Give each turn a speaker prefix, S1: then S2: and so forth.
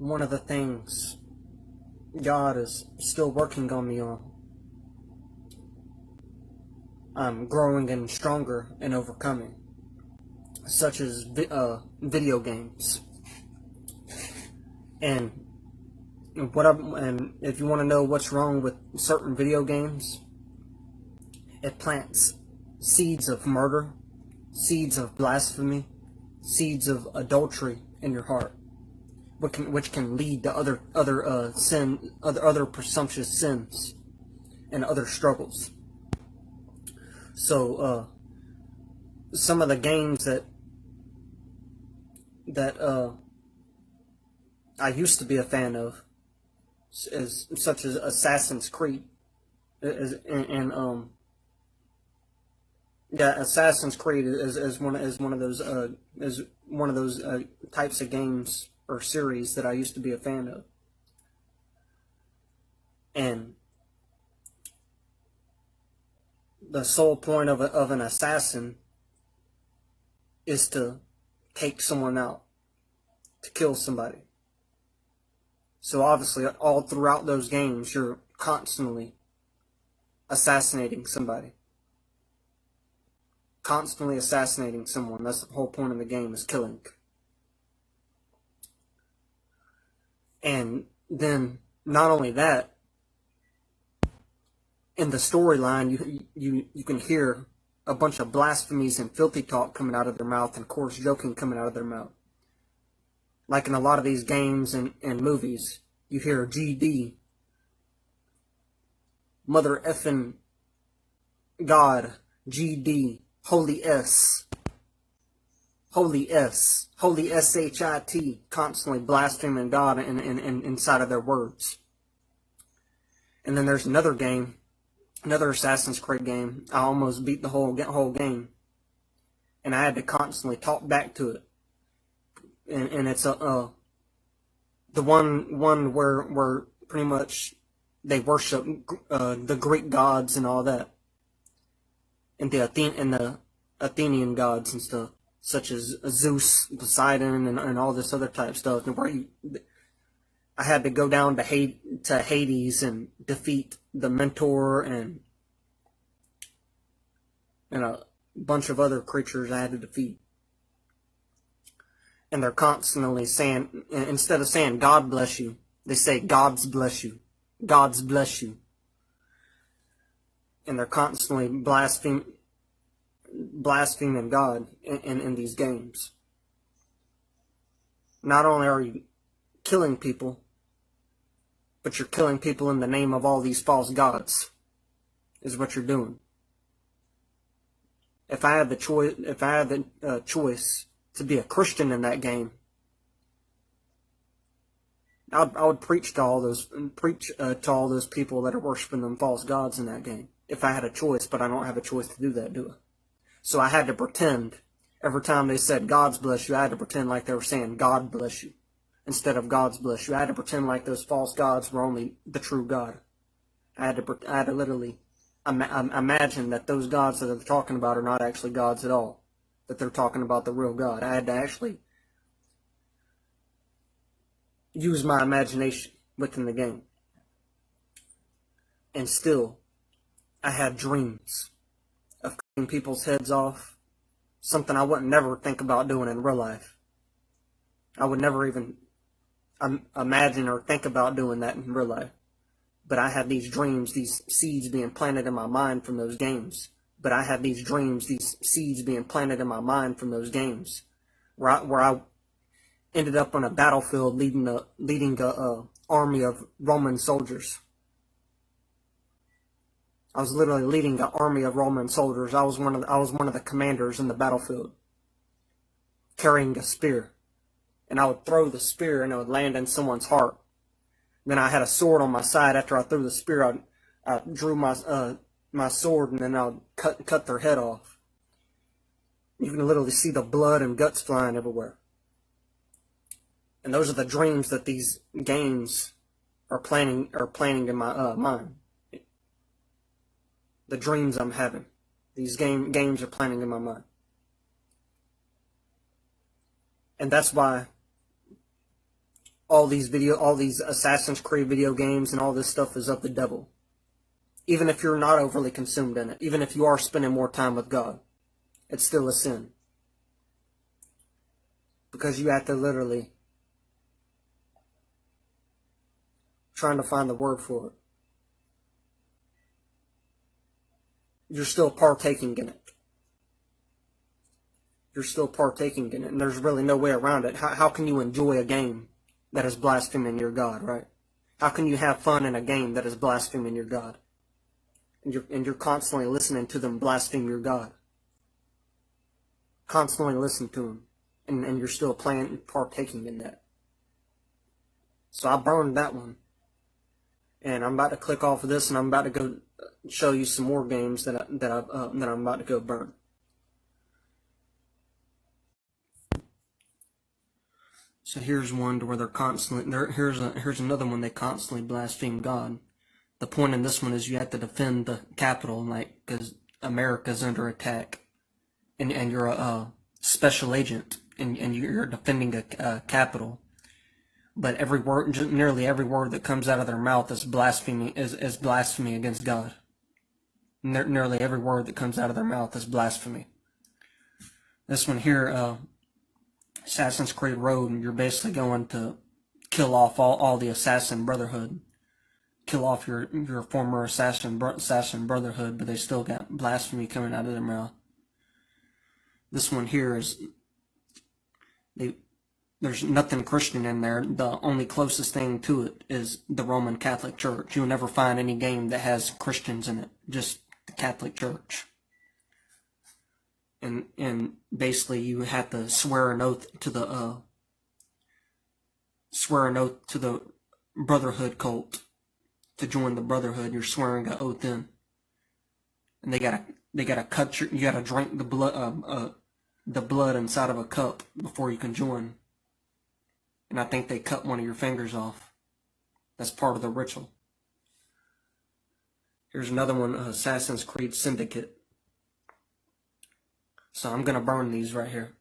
S1: one of the things God is still working on me on. I'm growing and stronger and overcoming, such as video games. And and if you want to know what's wrong with certain video games, it plants seeds of murder, seeds of blasphemy, seeds of adultery in your heart, which can lead to other presumptuous sins and other struggles. So some of the games that I used to be a fan of, such as Assassin's Creed, Assassin's Creed is one of those types of games or series that I used to be a fan of. And the sole point of an assassin is to take someone out, to kill somebody. So obviously, all throughout those games, you're constantly assassinating somebody. Constantly assassinating someone. That's the whole point of the game, is killing. And then, not only that, in the storyline, you can hear a bunch of blasphemies and filthy talk coming out of their mouth, and coarse joking coming out of their mouth. Like in a lot of these games and movies, you hear GD, Mother effing God, GD, Holy S, Holy SHIT, constantly blaspheming God inside of their words. And then there's another game, another Assassin's Creed game. I almost beat the whole game, and I had to constantly talk back to it. And it's the one where pretty much they worship the Greek gods and all that, and the Athenian gods and stuff, such as Zeus, Poseidon, and all this other type stuff. And I had to go down to Hades and defeat the Mentor and a bunch of other creatures I had to defeat. And they're constantly saying, instead of saying God bless you, they say God's bless you. God's bless you. And they're constantly blaspheming God in these games. Not only are you killing people, but you're killing people in the name of all these false gods, is what you're doing. If I had the choice to be a Christian in that game, I would preach to all those people that are worshiping them false gods in that game. If I had a choice, but I don't have a choice to do that, do I? So I had to pretend every time they said God's bless you, I had to pretend like they were saying God bless you instead of God's bless you. I had to pretend like those false gods were only the true God. I had to literally imagine that those gods that they're talking about are not actually gods at all, that they're talking about the real God. I had to actually use my imagination within the game. And still, I had dreams of cutting people's heads off, something I wouldn't never think about doing in real life. I would never even imagine or think about doing that in real life. But I had these dreams, these seeds being planted in my mind from those games. Where I ended up on a battlefield leading a army of Roman soldiers. I was literally leading an army of Roman soldiers. I was one of the commanders in the battlefield, carrying a spear, and I would throw the spear and it would land in someone's heart. Then I had a sword on my side. After I threw the spear, I drew my sword, and then I would cut their head off. You can literally see the blood and guts flying everywhere. And those are the dreams that these games are planning in my mind. The dreams I'm having. These games are planning in my mind. And that's why all these Assassin's Creed video games and all this stuff is of the devil. Even if you're not overly consumed in it, even if you are spending more time with God, it's still a sin. Because you have to literally trying to find the word for it. You're still partaking in it. You're still partaking in it, and there's really no way around it. How can you enjoy a game that is blaspheming your God, right? How can you have fun in a game that is blaspheming your God? And you're constantly listening to them blaspheme your God. Constantly listen to them. And you're still partaking in that. So I burned that one. And I'm about to click off of this, and I'm about to go show you some more games that I'm about to go burn. So here's one to where they're constantly here's another one they constantly blaspheme God. The point in this one is you have to defend the Capitol, like, because America's under attack, and you're a special agent, and you're defending a Capitol. But every word, nearly every word that comes out of their mouth is blasphemy against God. Nearly every word that comes out of their mouth is blasphemy. This one here, Assassin's Creed Road, and you're basically going to kill off all the Assassin Brotherhood. Kill off your former Assassin Brotherhood, but they still got blasphemy coming out of their mouth. This one here is, there's nothing Christian in there. The only closest thing to it is the Roman Catholic Church. You'll never find any game that has Christians in it, just the Catholic Church. And basically you have to swear an oath to the Brotherhood cult. To join the Brotherhood, you're swearing an oath in. And you gotta drink the blood inside of a cup before you can join. And I think they cut one of your fingers off. That's part of the ritual. Here's another one, Assassin's Creed Syndicate. So I'm gonna burn these right here.